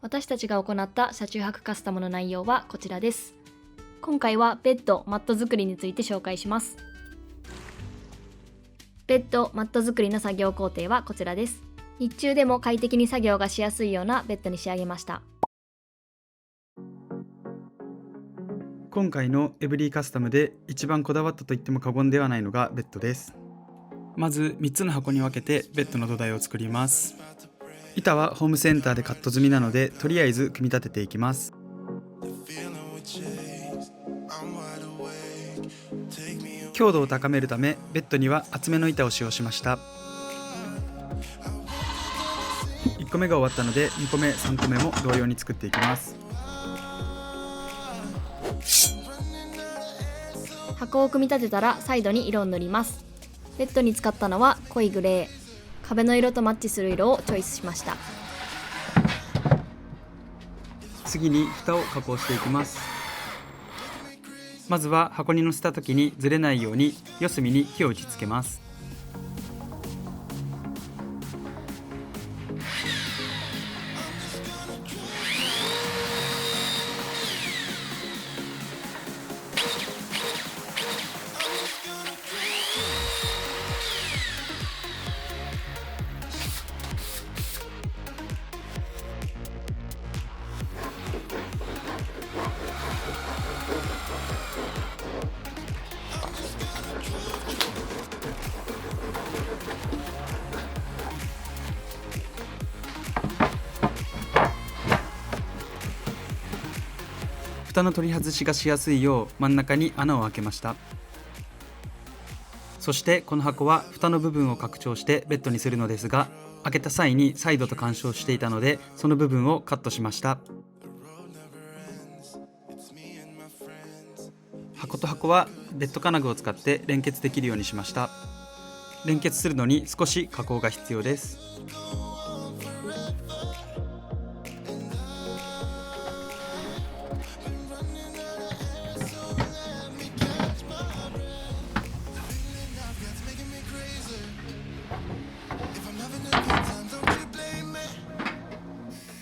私たちが行った車中泊カスタムの内容はこちらです。今回はベッド、マット作りについて紹介します。ベッド、マット作りの作業工程はこちらです。日中でも快適に作業がしやすいようなベッドに仕上げました。今回のエブリィカスタムで一番こだわったと言っても過言ではないのがベッドです。まず3つの箱に分けてベッドの土台を作ります。板はホームセンターでカット済みなので、とりあえず組み立てていきます。強度を高めるためベッドには厚めの板を使用しました。1個目が終わったので2個目3個目も同様に作っていきます。箱を組み立てたらサイドに色を塗ります。ベッドに使ったのは濃いグレー、壁の色とマッチする色をチョイスしました。次に蓋を加工していきます。まずは箱に乗せた時にずれないように四隅に火を打ち付けます。蓋の取り外しがしやすいよう真ん中に穴を開けました。そしてこの箱は蓋の部分を拡張してベッドにするのですが、開けた際にサイドと干渉していたのでその部分をカットしました。箱と箱はベッド金具を使って連結できるようにしました。連結するのに少し加工が必要です。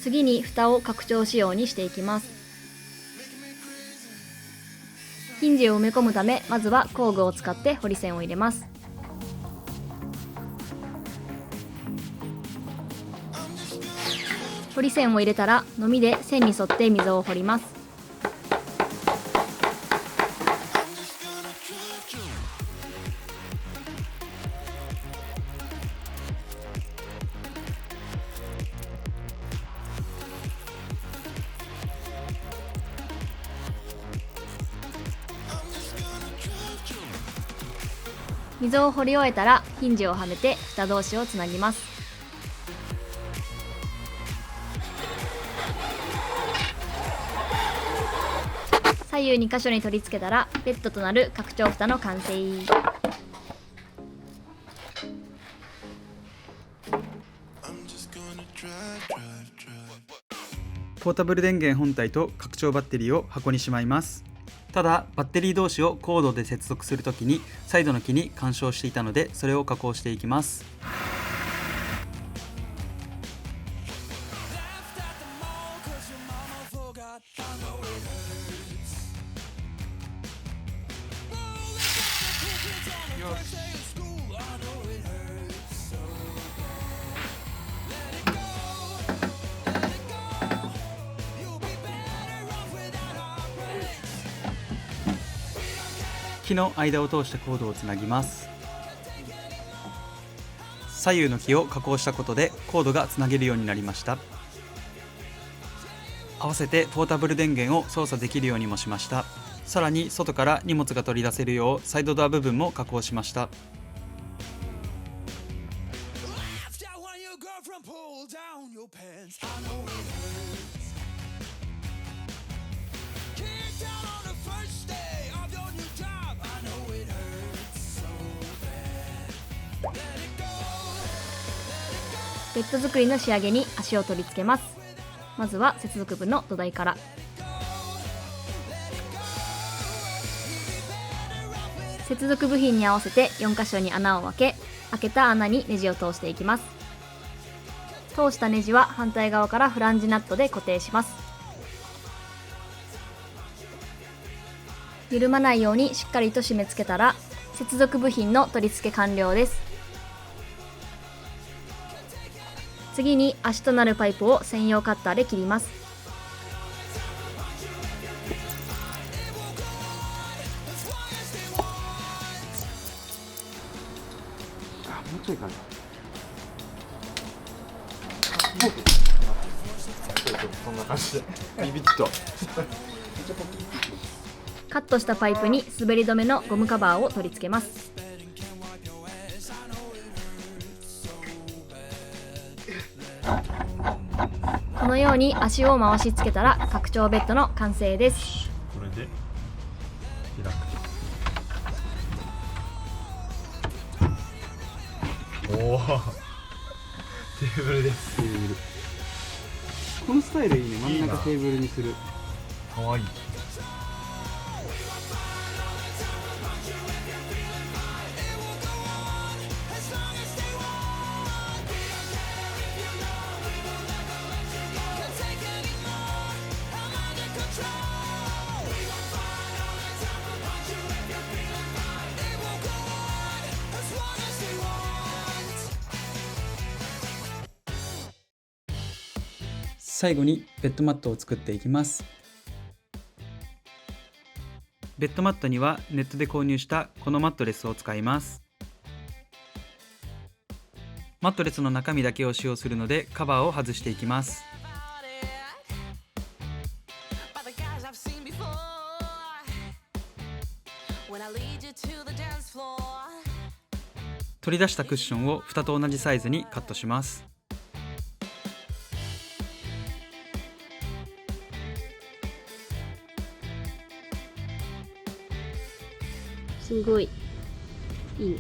次に蓋を拡張仕様にしていきます。ヒンジを埋め込むため、まずは工具を使って彫り線を入れます。彫り線を入れたら、のみで線に沿って溝を彫ります。溝を彫り終えたらヒンジをはめて蓋同士をつなぎます。左右2箇所に取り付けたらベッドとなる拡張蓋の完成。ポータブル電源本体と拡張バッテリーを箱にしまいます。ただバッテリー同士をコードで接続するときにサイドの木に干渉していたので、それを加工していきます。木の間を通してコードをつなぎます。左右の木を加工したことでコードがつなげるようになりました。合わせてポータブル電源を操作できるようにもしました。さらに外から荷物が取り出せるようサイドドア部分も加工しました。ベッド作りの仕上げに足を取り付けます。まずは接続部の土台から。接続部品に合わせて4箇所に穴を開け、開けた穴にネジを通していきます。通したネジは反対側からフランジナットで固定します。緩まないようにしっかりと締め付けたら、接続部品の取り付け完了です。次に足となるパイプを専用カッターで切ります。もうちょいかな。そんな感じでビビッとカットしたパイプに滑り止めのゴムカバーを取り付けます。このように足を回し付けたら拡張ベッドの完成です。これで開く。おおテーブルです。このスタイルいいね。真ん中テーブルにする。かわいい。最後にベッドマットを作っていきます。ベッドマットにはネットで購入したこのマットレスを使います。マットレスの中身だけを使用するのでカバーを外していきます。取り出したクッションを蓋と同じサイズにカットします。すごいいいね。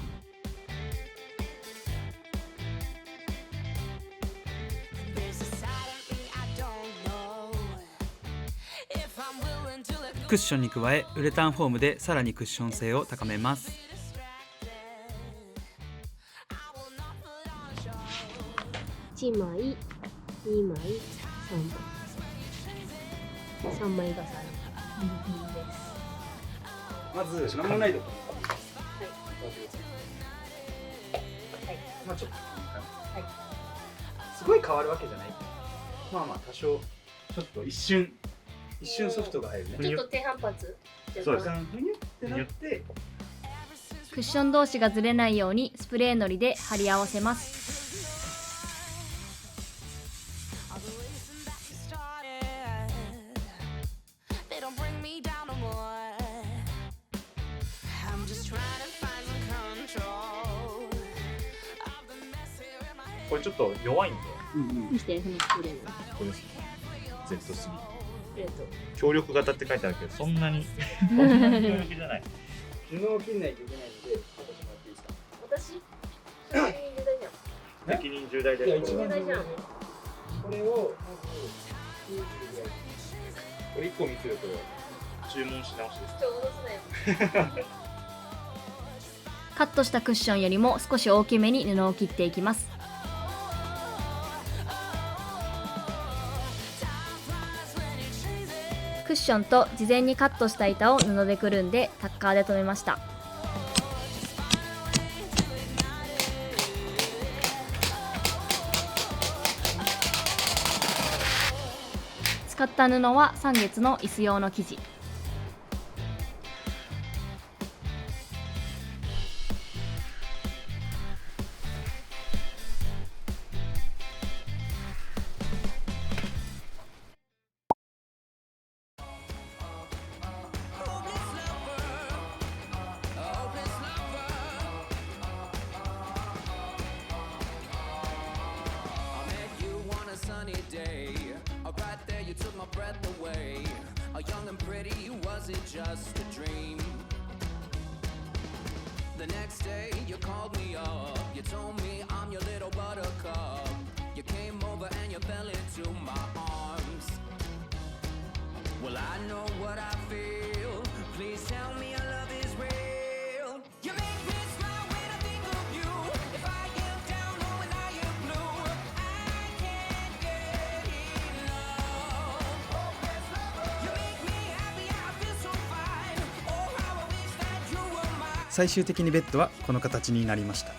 クッションに加えウレタンフォームでさらにクッション性を高めます。1枚、2枚、3枚。3枚重ね。まず何もないところ。まあちょっとすごい変わるわけじゃない。まあまあ多少ちょっと一瞬ソフトが入るね。ちょっと低反発。そうです。ふにゅってなってクッション同士がずれないようにスプレーのりで貼り合わせます。これちょっと弱いんで、見して、そのスプレーの。これですね。Z3。スプレーと。強力型って書いてあるけど、そんなに強力じゃない。布を切んないといけないので私もらっていいですか。私責任重大じゃん。責任重大です。いや一番重大じゃん。これをまずこれ1個見せると注文し直しです。ちょっと戻すなよ。カットしたクッションよりも少し大きめに布を切っていきます。クッションと事前にカットした板を布でくるんでタッカーで留めました。使った布は3月の椅子用の生地。The next day you called me up, you told me I'm your little buttercup. You came over and you fell into my arms. Well, I know what I feel. Please tell me your love is real. You make me smile when I think of you. If I am down or when I am blue, I can't 最終的にベッドはこの形になりました。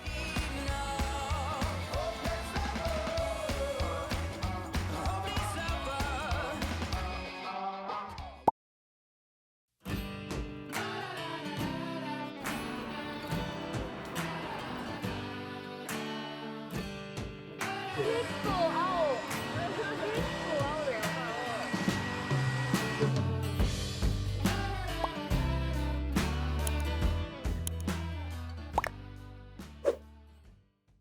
結構